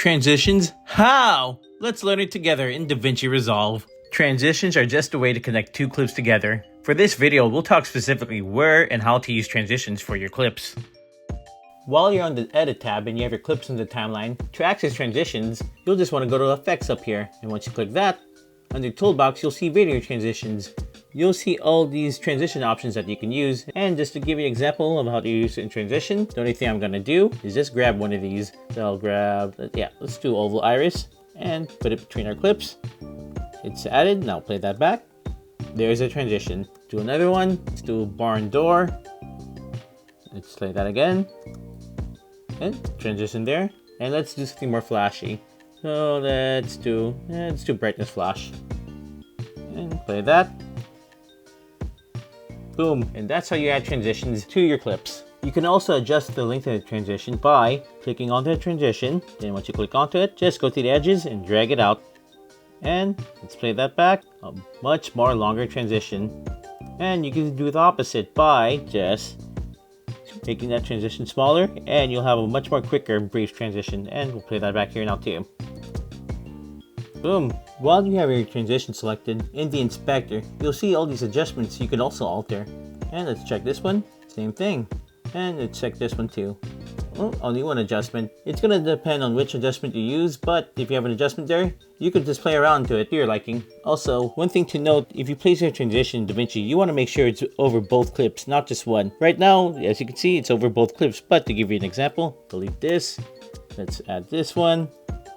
Transitions? How? Let's learn it together in Davinci Resolve. Transitions are just a way to connect two clips together. For this video, we'll talk specifically where and how to use transitions for your clips. While you're on the Edit tab and you have your clips in the timeline, to access transitions, you'll just want to go to Effects up here. And once you click that, under Toolbox, you'll see Video Transitions. You'll see all these transition options that you can use. And just to give you an example of how to use it in transition, the only thing I'm going to do is just grab one of these. So I'll grab, let's do Oval Iris and put it between our clips. It's added. Now play that back. There's a transition. Do another one. Let's do Barn Door. Let's play that again. And transition there. And let's do something more flashy. So let's do Brightness Flash. And play that. Boom. And that's how you add transitions to your clips. You can also adjust the length of the transition by clicking onto the transition. Then once you click onto it, just go to the edges and drag it out. And let's play that back. A much more longer transition. And you can do the opposite by just making that transition smaller, and you'll have a much more quicker brief transition. And we'll play that back here now too. Boom. While you have your transition selected in the inspector, you'll see all these adjustments you can also alter. And let's check this one. Same thing. And let's check this one too. Oh, only one adjustment. It's going to depend on which adjustment you use, but if you have an adjustment there, you could just play around to it to your liking. Also, one thing to note, if you place your transition in DaVinci, you want to make sure it's over both clips, not just one. Right now, as you can see, it's over both clips, but to give you an example, delete this. Let's add this one.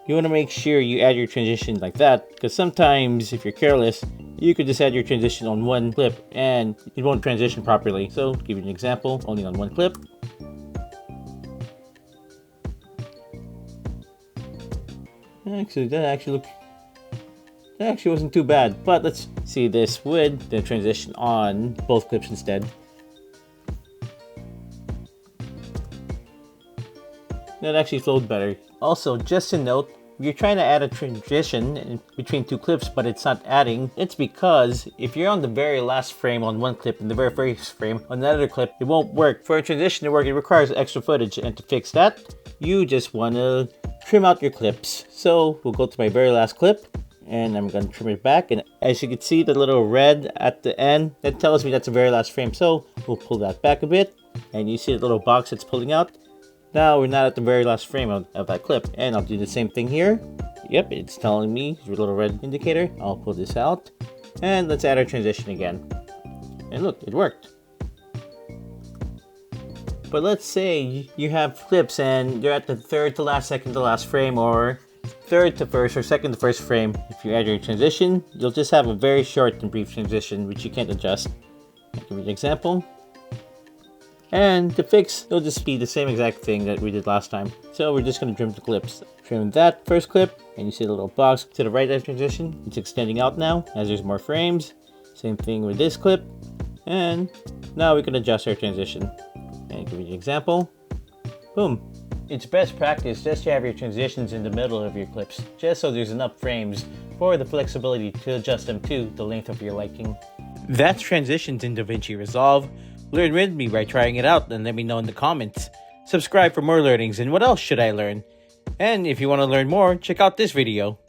You want to make sure you add your transition like that, because sometimes if you're careless, you could just add your transition on one clip and it won't transition properly. So, to give you an example, only on one clip. Actually, that actually wasn't too bad, but let's see this with the transition on both clips instead. That actually flowed better. Also, just to note, if you're trying to add a transition between two clips but it's not adding, it's because if you're on the very last frame on one clip and the very first frame on another clip, it won't work. For a transition to work, it requires extra footage, and to fix that, you just want to trim out your clips. So we'll go to my very last clip and I'm going to trim it back, and as you can see, the little red at the end, that tells me that's the very last frame. So we'll pull that back a bit, and you see the little box that's pulling out. Now we're not at the very last frame of that clip, and I'll do the same thing here. Yep, it's telling me the little red indicator. I'll pull this out and let's add our transition again, and look, it worked. But let's say you have clips and you're at the third to last, second to last frame, or third to first or second to first frame. If you add your transition, you'll just have a very short and brief transition which you can't adjust. I'll give you an example. And to fix, it'll just be the same exact thing that we did last time. So we're just going to trim the clips. Trim that first clip, and you see the little box to the right of the transition. It's extending out now as there's more frames. Same thing with this clip. And now we can adjust our transition. And give you an example. Boom. It's best practice just to have your transitions in the middle of your clips, just so there's enough frames for the flexibility to adjust them to the length of your liking. That's transitions in Davinci Resolve. Learn with me by trying it out and let me know in the comments. Subscribe for more learnings, and what else should I learn? And if you want to learn more, check out this video.